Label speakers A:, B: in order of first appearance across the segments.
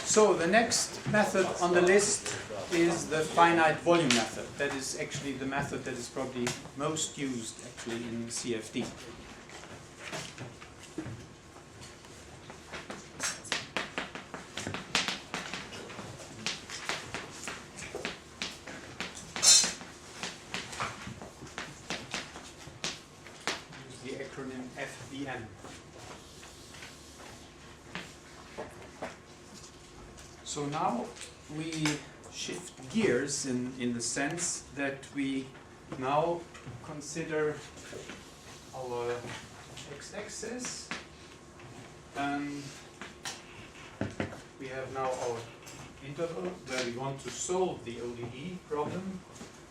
A: So the next method on the list is the finite volume method. That is actually the method that is probably most used actually in CFD. Use the acronym FVM. So now we shift gears in the sense that we now consider our x-axis, and we have now our interval where we want to solve the ODE problem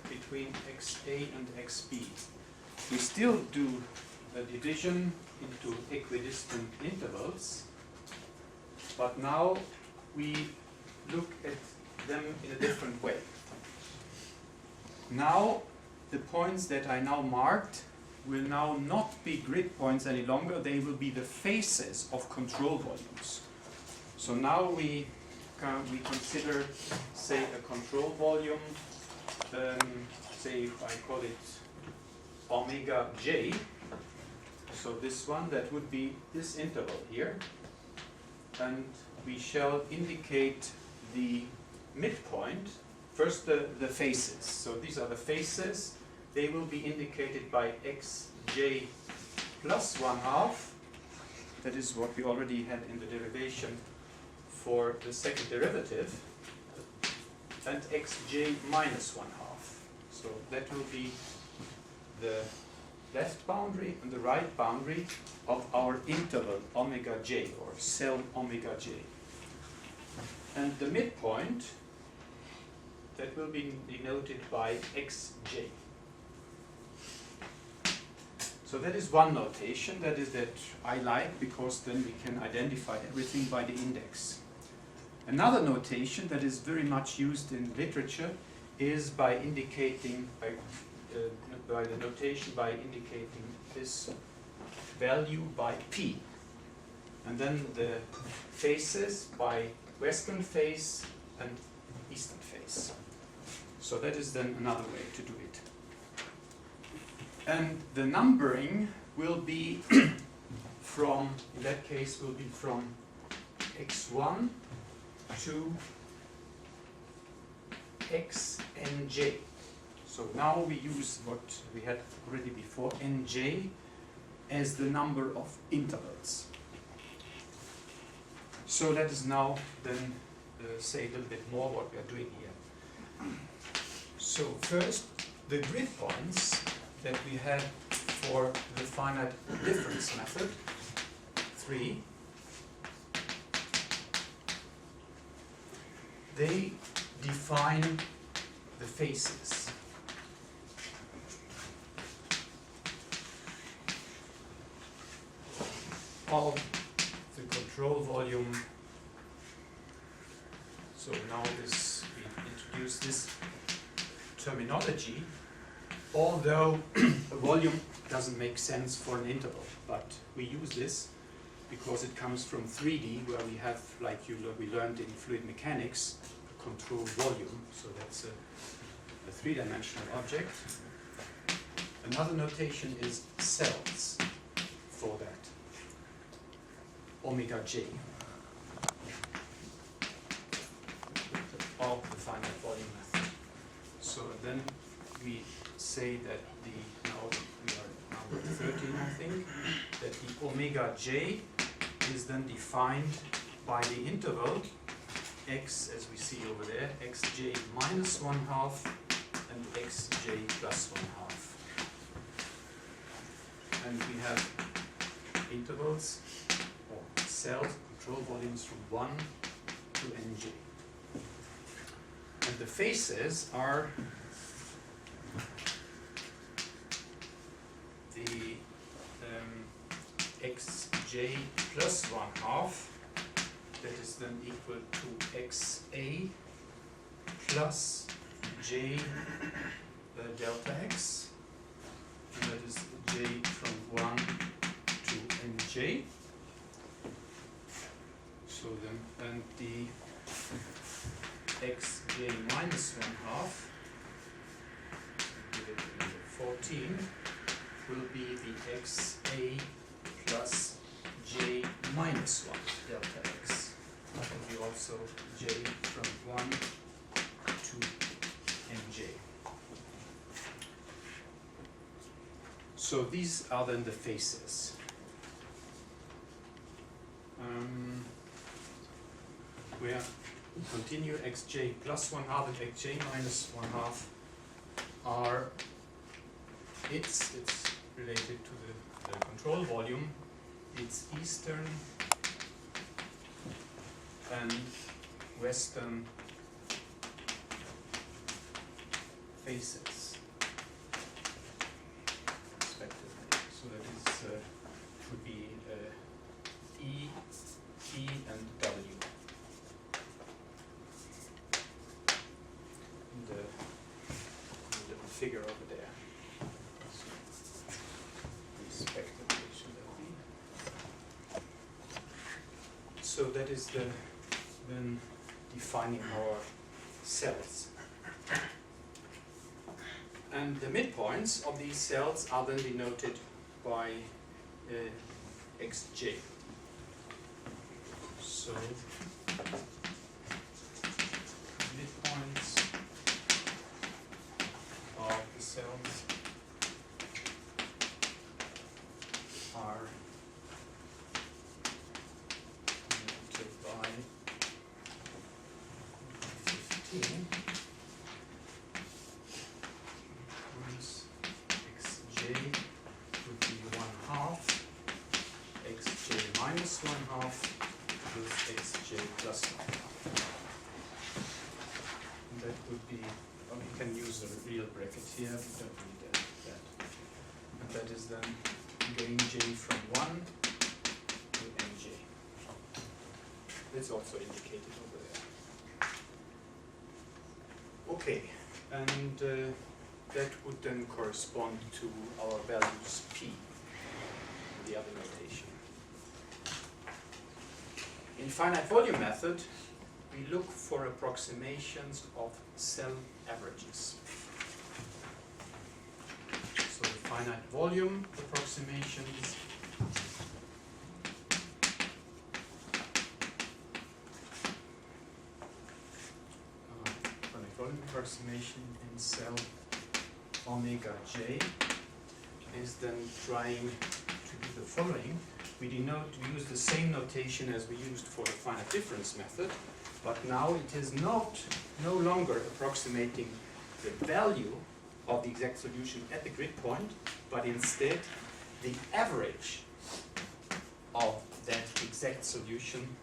A: between xa and xb. We still do the division into equidistant intervals, but now we look at them in a different way. Now the points that I now marked will now not be grid points any longer, they will be the faces of control volumes. So now we consider, say, a control volume, say if I call it omega j, so this one, that would be this interval here, and we shall indicate the midpoint, first the faces. So these are the faces. They will be indicated by xj plus 1/2. That is what we already had in the derivation for the second derivative. And xj minus 1/2. So that will be the left boundary and the right boundary of our interval omega j, or cell omega j. And the midpoint, that will be denoted by xj. So that is one notation, that I like, because then we can identify everything by the index. Another notation that is very much used in literature is by indicating, by the notation by indicating this value by p. And then the faces by western face and eastern face. So that is then another way to do it. And the numbering will be from, in that case, will be from x1 to xnj. So now we use what we had already before, nj, as the number of intervals. So let us now then say a little bit more what we are doing here. So first, the grid points that we had for the finite difference method, 3, they define the faces. Of the control volume. So now we introduce this terminology, although a volume doesn't make sense for an interval, but we use this because it comes from 3D, where we have, like we learned in fluid mechanics, a control volume. So that's a three-dimensional object. Another notation is cells for that. Omega j of the finite volume method. So then we say that now we are at number 13, I think, that the omega j is then defined by the interval x, as we see over there, xj minus 1/2 and xj plus 1/2. And we have intervals, cells, control volumes from 1 to nj. And the faces are the xj plus 1/2, that is then equal to xa plus j delta x, and that is j from 1 to nj. So then, and the xj minus 1/2, give it in the 14, will be the xa plus j minus 1 delta x. That will be also j from 1 to mj. So these are then the faces. Where continue xj plus 1/2 and xj minus 1/2 are it's related to the control volume. It's eastern and western faces, respectively. So that is would be E, P, and W. The little figure over there. So, respectively, should that be? So that is then defining our cells. And the midpoints of these cells are then denoted by xj. So midpoints of the cells are denoted by 15. Xj would be 1/2 xj minus 1/2 plus xj plus 1/2. And that would be, well, we can use a real bracket here, we don't need that. And that is then gain j from 1 to mj. That's also indicated over there. Okay, and that would then correspond to our values p, the other notation. In finite volume method, we look for approximations of cell averages. So the finite volume approximations finite volume approximation in cell omega j is then trying to do the following. We use the same notation as we used for the finite difference method, but now it is no longer approximating the value of the exact solution at the grid point, but instead the average of that exact solution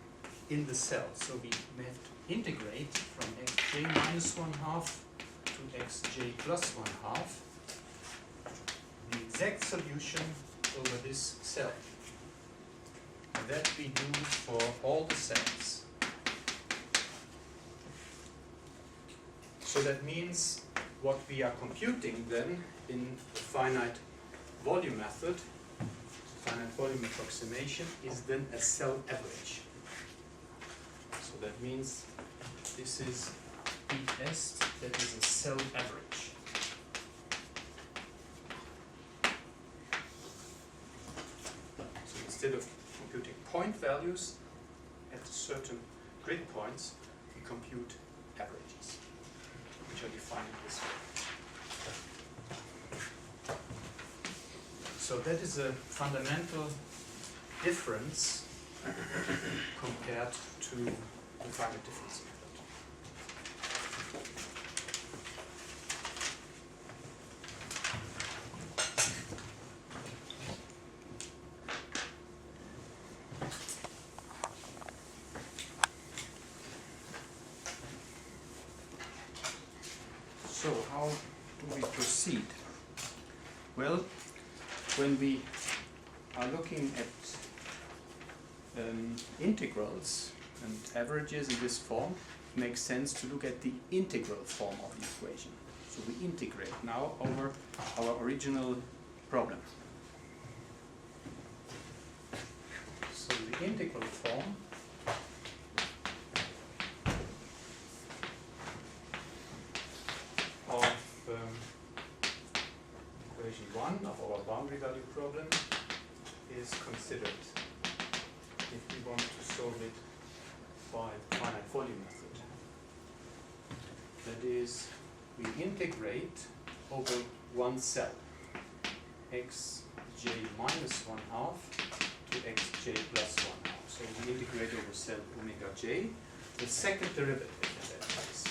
A: in the cell. So we have to integrate from xj minus 1/2 to xj plus 1/2 the exact solution over this cell. And that we do for all the cells. So that means what we are computing then in the finite volume method, finite volume approximation, is then a cell average. So that means this is PS, that is a cell average. So instead of computing point values at certain grid points, we compute averages, which are defined this way. So that is a fundamental difference compared to the finite difference method. So how do we proceed? Well, when we are looking at integrals and averages in this form, it makes sense to look at the integral form of the equation. So we integrate now over our original problem. So the integral form boundary value problem is considered if we want to solve it by the finite volume method. That is, we integrate over one cell, xj minus 1/2 to xj plus 1/2. So we integrate over cell omega j, the second derivative in that case.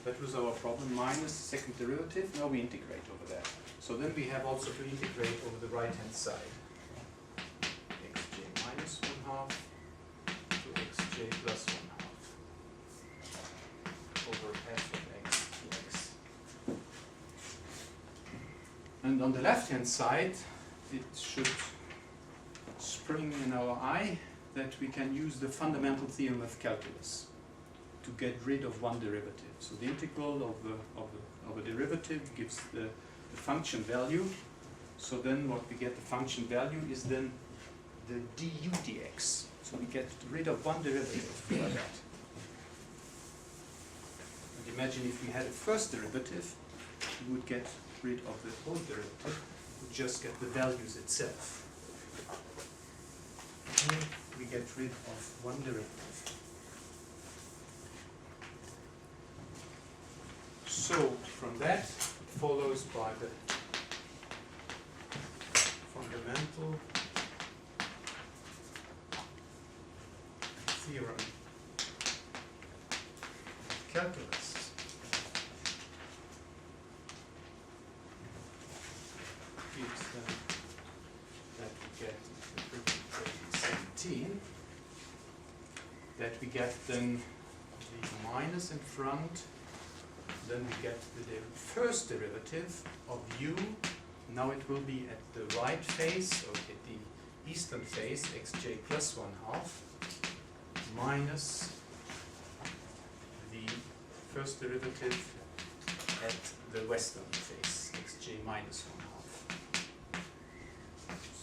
A: That was our problem, minus the second derivative. Now we integrate over that. So then we have also to integrate over the right-hand side. Xj minus 1/2 to xj plus 1/2 over f of x dx. And on the left-hand side, it should spring in our eye that we can use the fundamental theorem of calculus to get rid of one derivative. So the integral of a derivative gives the function value. So then what we get, the function value, is then the du dx. So we get rid of one derivative by that. And imagine if we had a first derivative, we would get rid of the whole derivative. We just get the values itself. Here we get rid of one derivative. So from that it follows by the fundamental theorem of calculus gives them that we get 17, that we get then the minus in front. Then we get the first derivative of u. Now it will be at the right face, or at the eastern face, xj plus 1/2, minus the first derivative at the western face, xj minus 1/2.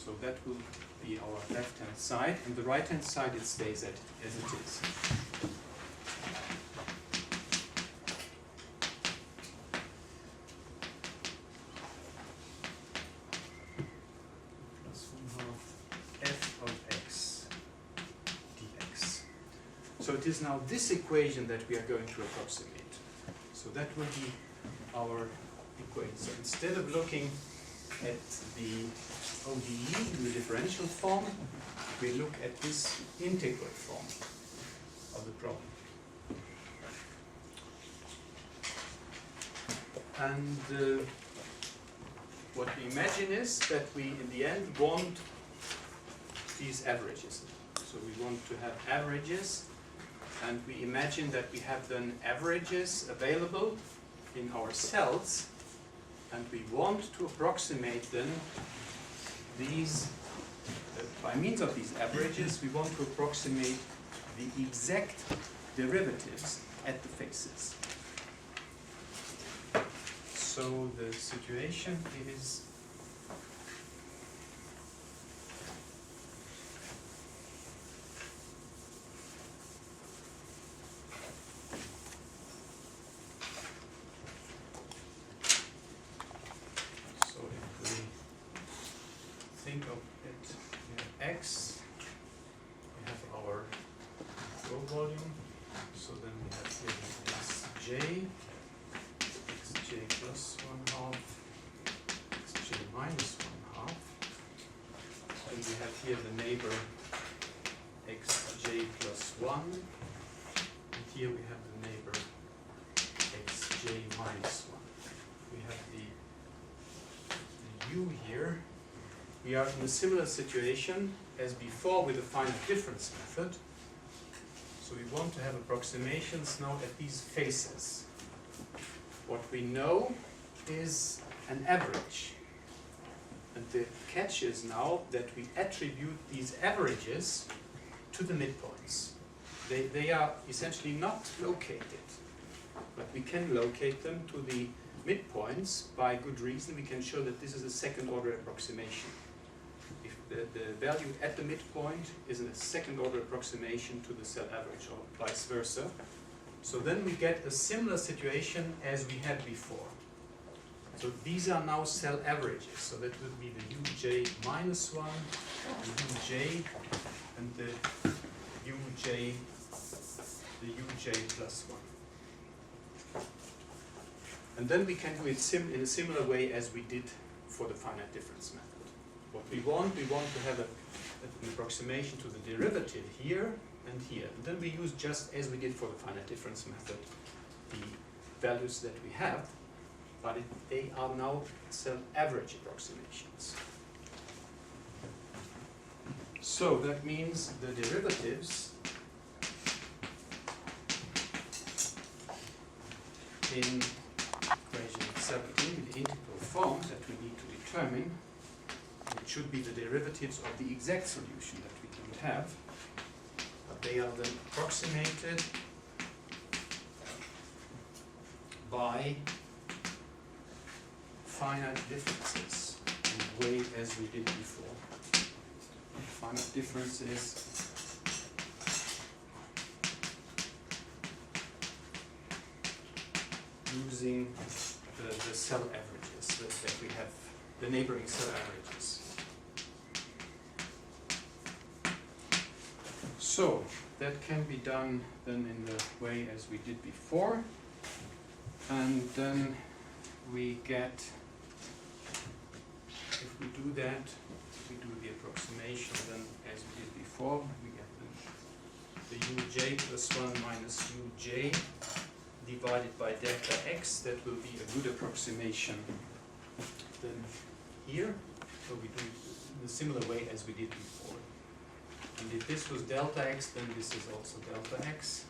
A: So that will be our left-hand side, and the right-hand side it stays as it is. So it is now this equation that we are going to approximate. So that will be our equation. So instead of looking at the ODE in the differential form, we look at this integral form of the problem. And what we imagine is that we, in the end, want these averages. So we want to have averages. And we imagine that we have then averages available in our cells, and we want to approximate then these, by means of these averages, we want to approximate the exact derivatives at the faces. So the situation is think of it, we have x, we have our flow volume, so then we have here xj plus 1/2, xj minus 1/2, and we have here the neighbor xj plus 1, and here we have the neighbor xj minus 1. We have the u here. We are in a similar situation as before with the finite difference method. So we want to have approximations now at these faces. What we know is an average. And the catch is now that we attribute these averages to the midpoints. They are essentially not located, but we can locate them to the midpoints by good reason. We can show that this is a second order approximation. If the value at the midpoint is a second order approximation to the cell average, or vice versa. So then we get a similar situation as we had before. So these are now cell averages. So that would be the uj minus 1, the uj, and the uj plus 1. And then we can do it in a similar way as we did for the finite difference method. What we want to have an approximation to the derivative here and here. And then we use, just as we did for the finite difference method, the values that we have, but they are now cell average approximations. So that means the derivatives in equation 17, the integral form that we need to determine, it should be the derivatives of the exact solution that we don't have, but they are then approximated by finite differences in the way as we did before. Finite differences using the cell averages that we have, the neighboring cell averages. So that can be done then in the way as we did before, and then we get, if we do that, we do the approximation then as we did before, we get the uj plus 1 minus uj divided by delta x. That will be a good approximation then here. So we do it in a similar way as we did before. And if this was delta x, then this is also delta x.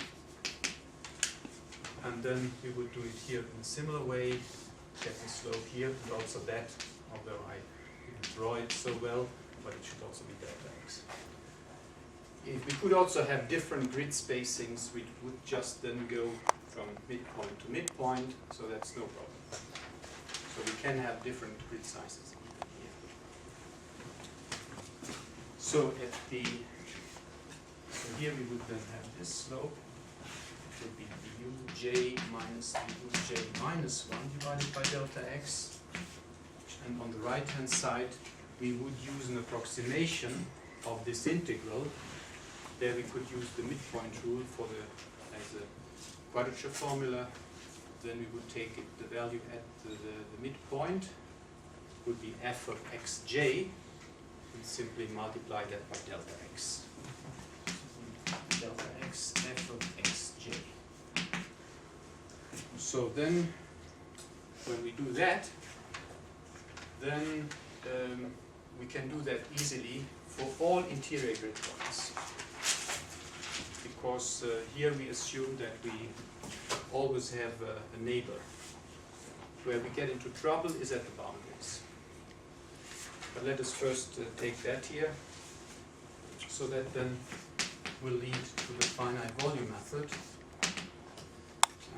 A: And then we would do it here in a similar way, get the slope here, and also that, although I didn't draw it so well, but it should also be delta x. If we could also have different grid spacings, we would just then go from midpoint to midpoint, so that's no problem. So we can have different grid sizes even here. So here we would then have this slope. It would be the uj minus the uj minus 1 divided by delta x. And on the right hand side, we would use an approximation of this integral. There we could use the midpoint rule for as a quadrature formula. Then we would take the value at the midpoint, would be f of xj, and simply multiply that by delta x. Delta x, f of xj. So then, when we do that, then we can do that easily for all interior grid points. Because here we assume that we always have a neighbor. Where we get into trouble is at the boundaries. But let us first take that here. So that then will lead to the finite volume method.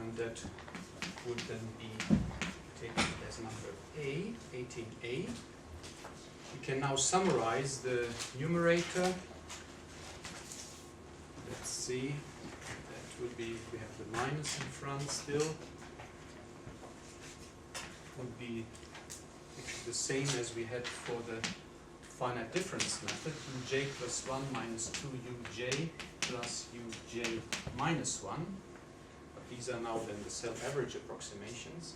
A: And that would then be taken as number A, 18A. We can now summarize the numerator. Let's see, that would be, we have the minus in front still, would be actually the same as we had for the finite difference method, uj plus 1 minus 2uj plus uj minus 1. But these are now then the self-average approximations.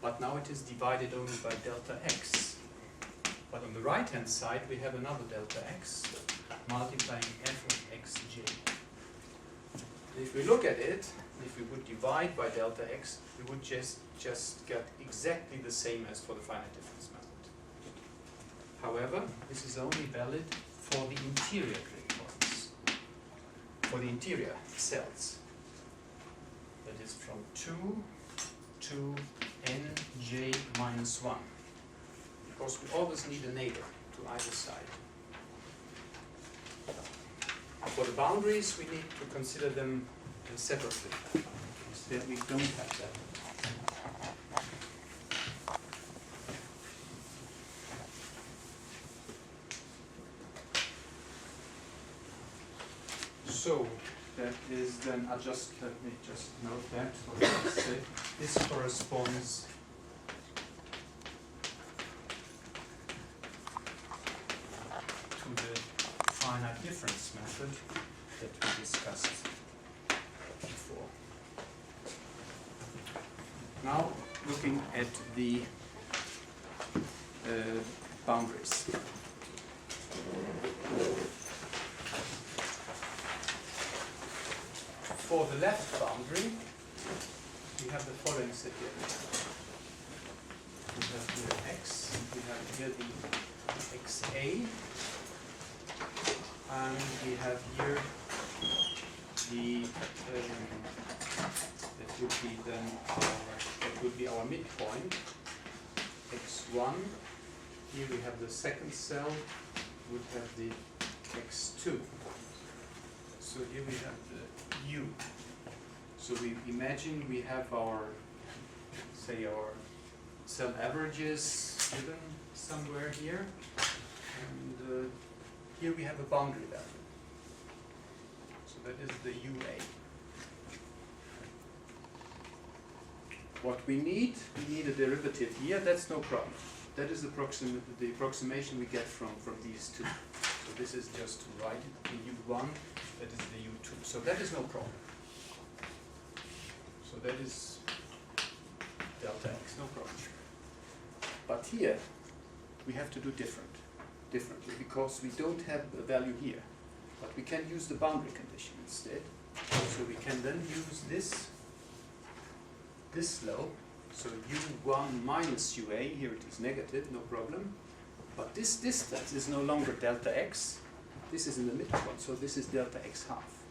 A: But now it is divided only by delta x. But on the right-hand side we have another delta x multiplying f of xj. If we look at it, if we would divide by delta x, we would just get exactly the same as for the finite difference method. However, this is only valid for the interior grid points, for the interior cells. That is from 2 to nj minus 1. Because we always need a neighbor to either side. For the boundaries, we need to consider them separately. Instead, we don't have that. So that is then, let me just note that. So this corresponds difference method that we discussed before. Now looking at the boundaries. For the left boundary, we have the following situation. We have here x, we have here the xa, and we have here the that would be our midpoint, x1. Here we have the second cell, would have the x2. So here we have the u. So we imagine we have our, say, our cell averages given somewhere here, and here we have a boundary value. So that is the UA. What we need a derivative here. That's no problem. That is the approximation we get from these two. So this is just to write it, the U1, that is the U2. So that is no problem. So that is delta x, no problem. But here, we have to do differently, because we don't have a value here. But we can use the boundary condition instead. So we can then use this slope. So u1 minus ua, here it is negative, no problem. But this distance is no longer delta x. This is in the midpoint, so this is delta x half.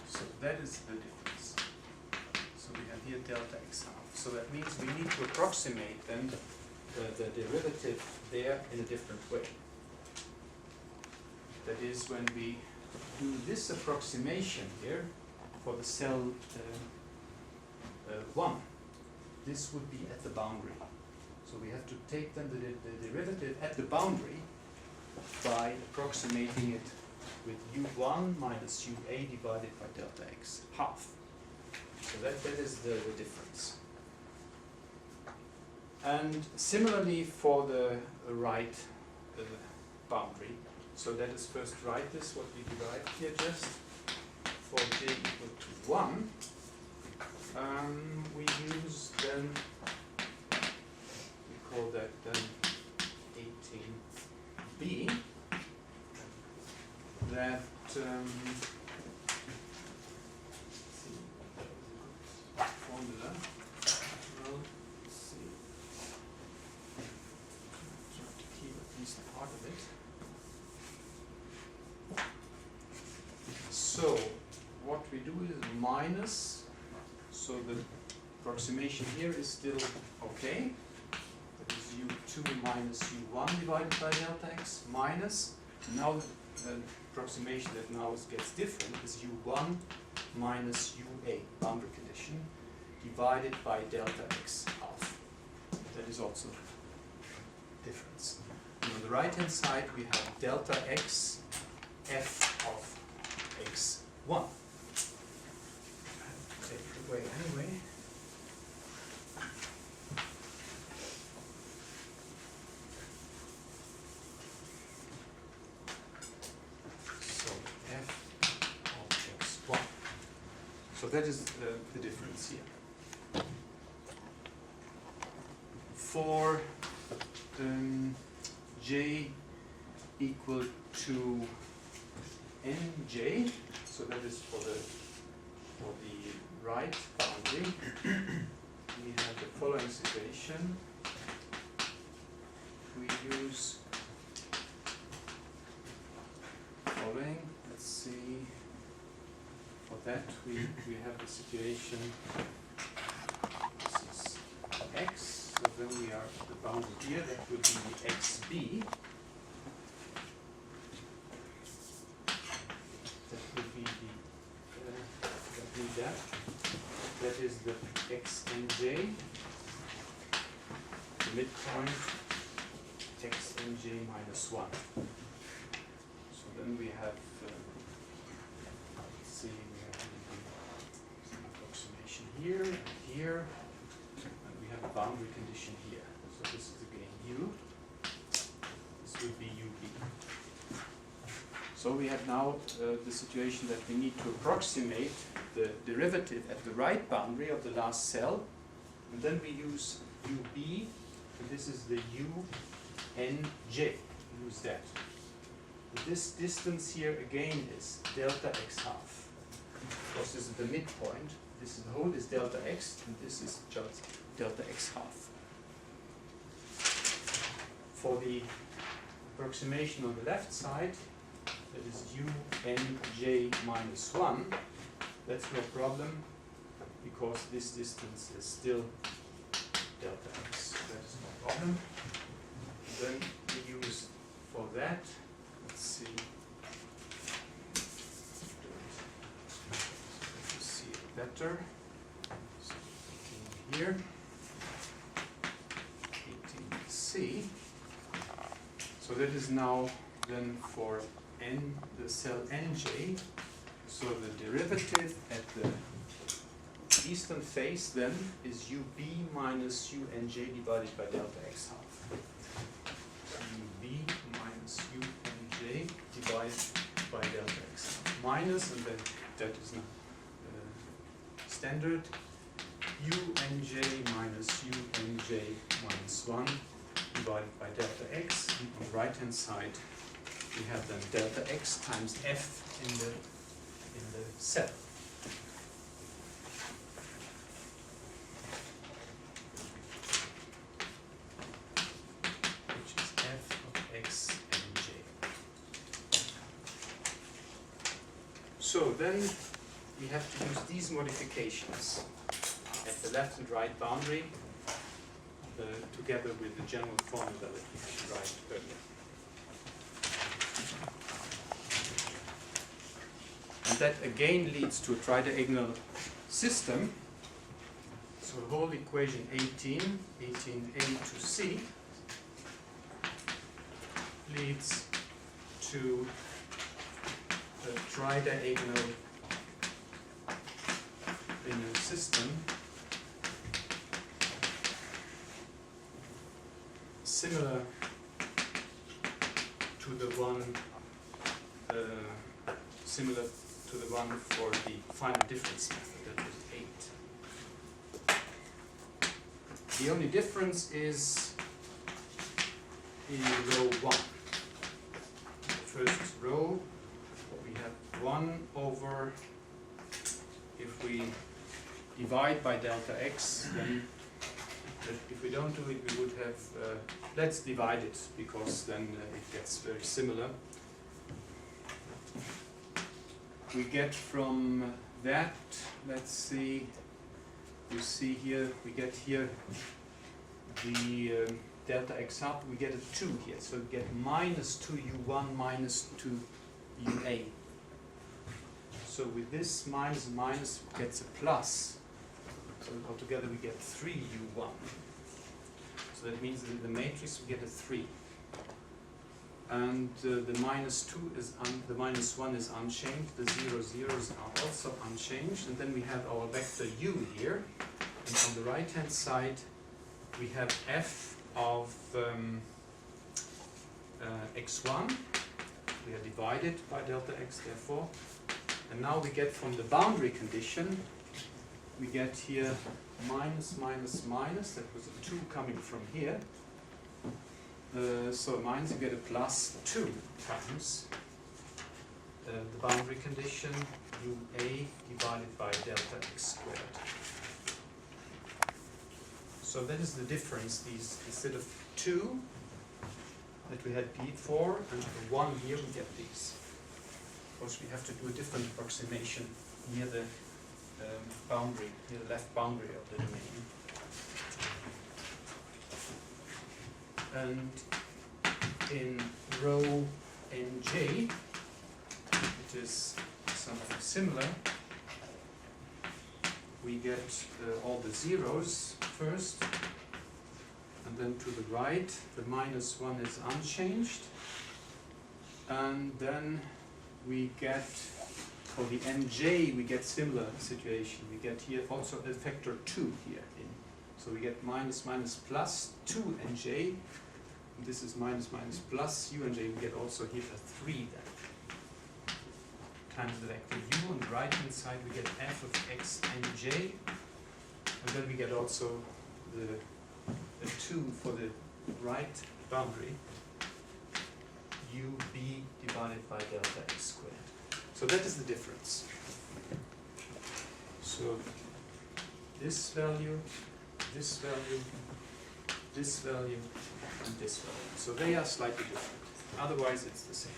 A: So that is the difference. So we have here delta x half. So that means we need to approximate then the derivative there in a different way. That is, when we do this approximation here for the cell 1, this would be at the boundary. So we have to take then the derivative at the boundary by approximating it with u1 minus ua divided by delta x half. So that is the difference. And similarly for the right boundary. So let us first write this, what we derive here just. For j equal to 1, we use then, we call that then 18b, that formula. Well, let's see. Try to keep at least part of it. So what we do is minus, so the approximation here is still okay. That is u2 minus u1 divided by delta x minus, now the approximation that now gets different is u1 minus ua, boundary condition, divided by delta x half. That is also difference. And on the right hand side we have delta x f of x1. Take it away anyway. So f of x1. So that is the difference here. For j equal to nj, so that is for the right boundary, we have the following situation. We use following, let's see, for that we have the situation, this is x, so then we are at the boundary here, that would be the xb. That is the x and j, the midpoint, x and j minus 1. So then we have, let's see, we have some approximation here and here, and we have a boundary condition here. So this is again u, this would be ub. So we have now the situation that we need to approximate the derivative at the right boundary of the last cell, and then we use UB, and this is the UNJ. Use that. And this distance here again is delta x half. Because this is the midpoint. This is the whole is delta x, and this is just delta x half. For the approximation on the left side, that is UNJ minus 1. That's no problem, because this distance is still delta x. That is no problem. Then we use for that, let's see, to see it better. So here, 18C. So that is now then for n, the cell nj. So the derivative at the eastern face then is ub minus unj divided by delta x half. ub minus unj divided by delta x half. Minus, and then that is now standard, unj minus unj minus 1 divided by delta x. And on the right hand side we have then delta x times f in the cell. Which is f of x and j. So then we have to use these modifications at the left and right boundary together with the general formula that we had to write earlier. And that again leads to a tridiagonal system. So the whole equation 18a to c, leads to a tridiagonal linear system similar to the one for the finite difference method, that was 8. The only difference is in row 1. The first row, we have 1 over, if we divide by delta x, then if we don't do it, we would have, let's divide it, because then it gets very similar. We get from that, let's see, you see here, we get here the delta x half, we get a 2 here, so we get minus 2u1 minus 2ua. So with this minus and minus gets a plus, so altogether we get 3u1. So that means that in the matrix we get a 3. And the minus 2 is the minus 1 is unchanged, the 0's are also unchanged, and then we have our vector u here, and on the right hand side we have f of x1, we are divided by delta x therefore, and now we get from the boundary condition, we get here minus minus minus, that was a 2 coming from here. So minus, you get a plus 2 times the boundary condition ua divided by delta x squared. So that is the difference. These, instead of 2 that we had before and the 1 here, we get these. Of course, we have to do a different approximation near the boundary, near the left boundary of the domain. And in row nj, it is something similar. We get all the zeros first, and then to the right, the minus 1 is unchanged. And then we get, for the nj, we get similar situation. We get here also a factor 2 here in. So we get minus minus plus 2 nj. And this is minus minus plus u nj. We get also here a 3 then. times the vector u. On the right hand side we get f of x and j, and then we get also the 2 for the right boundary, ub divided by delta x squared. So that is the difference. So this value, this value, this value, and this value. So they are slightly different. Otherwise it's the same.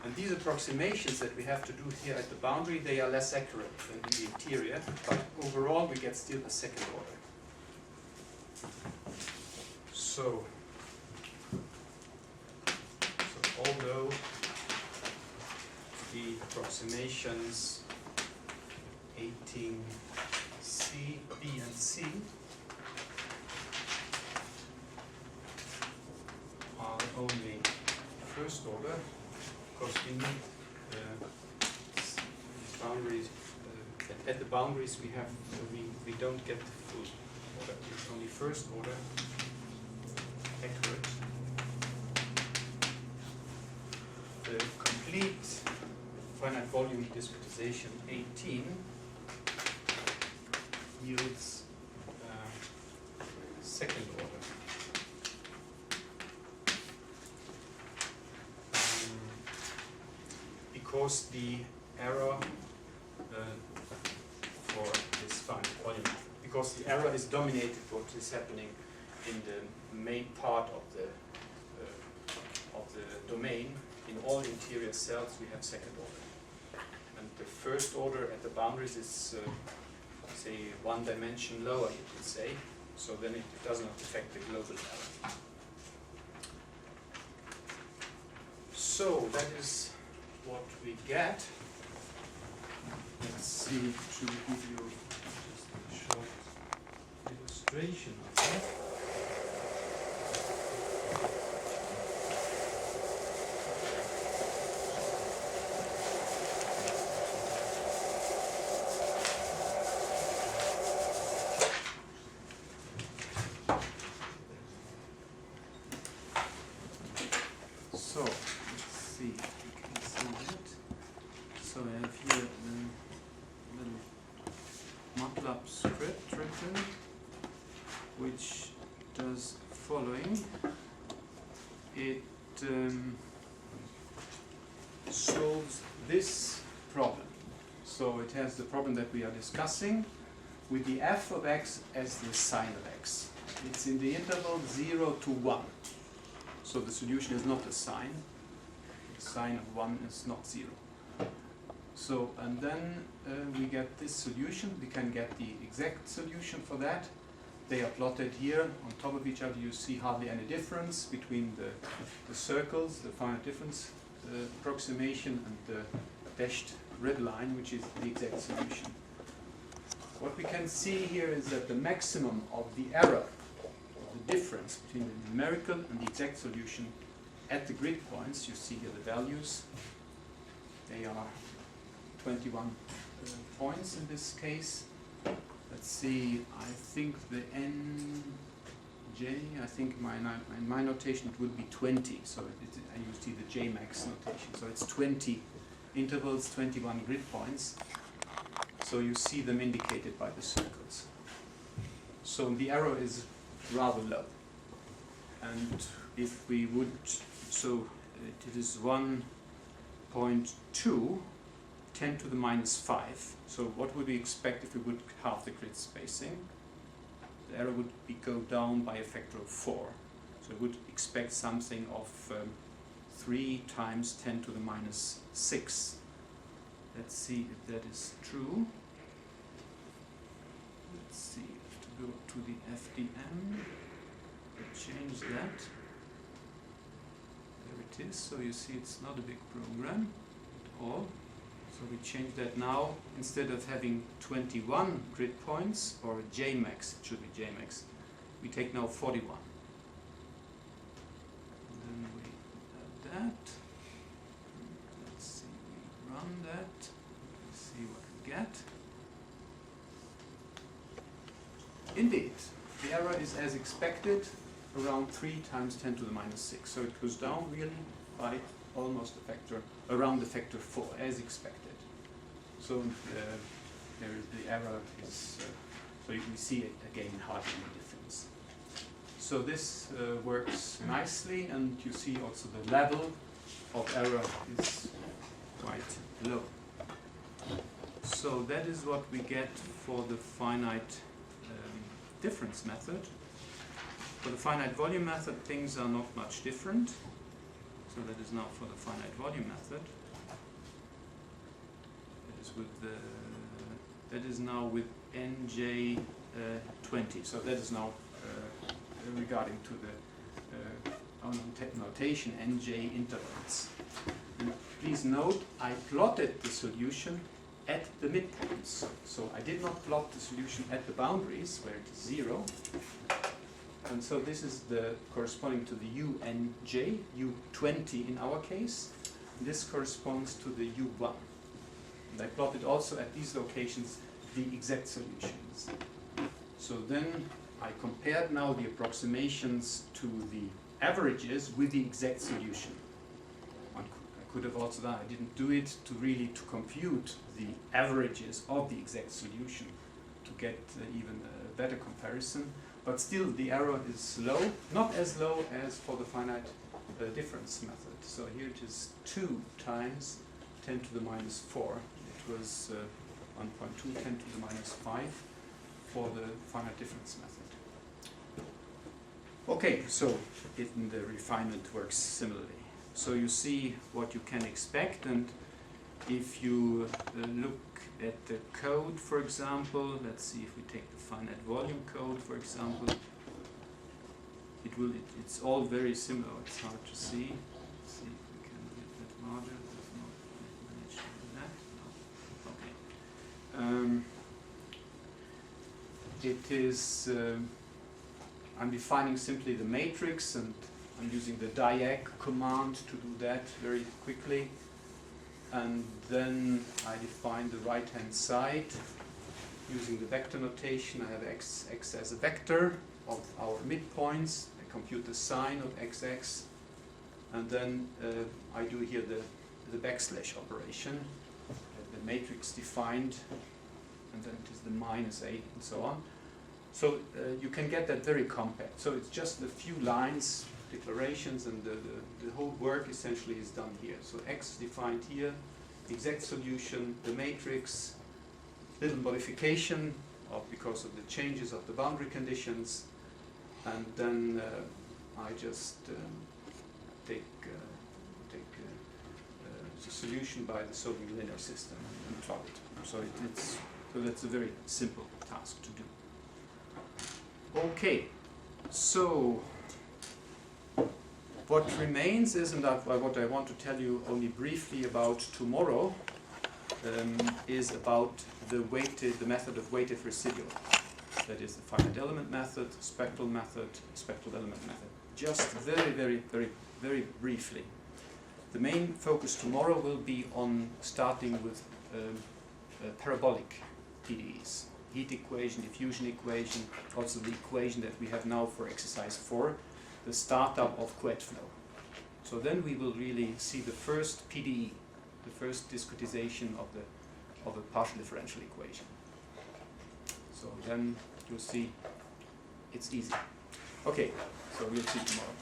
A: And these approximations that we have to do here at the boundary, they are less accurate than in the interior, but overall we get still a second order. So although the approximations 18C, B, and C are only first order, because we need boundaries. At the boundaries we have we don't get the full order. It's only first order accurate. The complete finite volume discretization 18 yields second order. Because the error for this finite volume, because the error is dominated what is happening in the main part of the domain. In all interior cells we have second order, and the first order at the boundaries is say 1 dimension lower, you could say, so then it does not affect the global error. So that is what we get. Let's see, should we give you just a short illustration of that? So, let's see if you can see that. So I have here a little MATLAB script written, which does following. It solves this problem. So it has the problem that we are discussing with the f of x as the sine of x. It's in the interval 0 to 1. So the solution is not a sine. The sine of 1 is not 0. So, and then we get this solution. We can get the exact solution for that. They are plotted here on top of each other. You see hardly any difference between the circles, the finite difference approximation, and the dashed red line, which is the exact solution. What we can see here is that the maximum of the error, the difference between the numerical and the exact solution at the grid points, you see here the values, they are 21 points in this case. Let's see, I think the nj, I think in my notation it would be 20, so I used here the jmax notation, so it's 20 intervals, 21 grid points, so you see them indicated by the circles. So the error is rather low, and if we would, so it is 1.2, 10 to the minus 5. So what would we expect if we would halve the grid spacing? The error would go down by a factor of 4. So we would expect something of 3 times 10 to the minus 6. Let's see if that is true. Let's see, I have to go to the FDM, change that. There it is, so you see it's not a big program at all. So we change that now. Instead of having 21 grid points, or jmax, it should be jmax, we take now 41. And then we add that. Let's see, we run that. Let's see what we get. Indeed, the error is as expected, around 3 times 10 to the minus 6. So it goes down really by almost a factor, around the factor 4, as expected. So the error is, so you can see it again, hardly any difference. So this works nicely, and you see also the level of error is quite low. So that is what we get for the finite difference method. For the finite volume method, things are not much different. So that is now for the finite volume method. That is now with NJ 20. So that is now regarding to the notation NJ intervals. And please note, I plotted the solution at the midpoints. So I did not plot the solution at the boundaries where it is 0. And so this is the corresponding to the UNJ, U20 in our case. This corresponds to the U1. And I plotted also at these locations the exact solutions. So then I compared now the approximations to the averages with the exact solution. I could have also done, I didn't do it to compute the averages of the exact solution to get even a better comparison. But still, the error is low, not as low as for the finite difference method. So here it is 2 times 10 to the minus 4. It was 1.2, 10 to the minus 5 for the finite difference method. Okay, so the refinement works similarly. So you see what you can expect, and if you look at the code, for example, let's see if we take the finite volume code, for example, it's all very similar. It's hard to see. Let's see if we can get that larger. I've not managed to do that. No. Okay. It is. I'm defining simply the matrix, and I'm using the diag command to do that very quickly. And then I define the right-hand side using the vector notation. I have x as a vector of our midpoints. I compute the sign of xx, and then I do here the backslash operation. The matrix defined, and then it is the minus 8 and so on. So you can get that very compact. So it's just a few lines, declarations, and the whole work essentially is done here. So x defined here, the exact solution, the matrix, little modification because of the changes of the boundary conditions, and then I just take the solution by the Soviet linear system and plot it. So that's a very simple task to do. Okay, so what remains is, and what I want to tell you only briefly about tomorrow, is about the method of weighted residual. That is the finite element method, spectral method, spectral element method. Just very, very, very, very briefly. The main focus tomorrow will be on starting with parabolic PDEs. Heat equation, diffusion equation, also the equation that we have now for exercise 4, the startup of quet flow. So then we will really see the first PDE, the first discretization of a partial differential equation. So then you'll see it's easy. Okay, so we'll see tomorrow.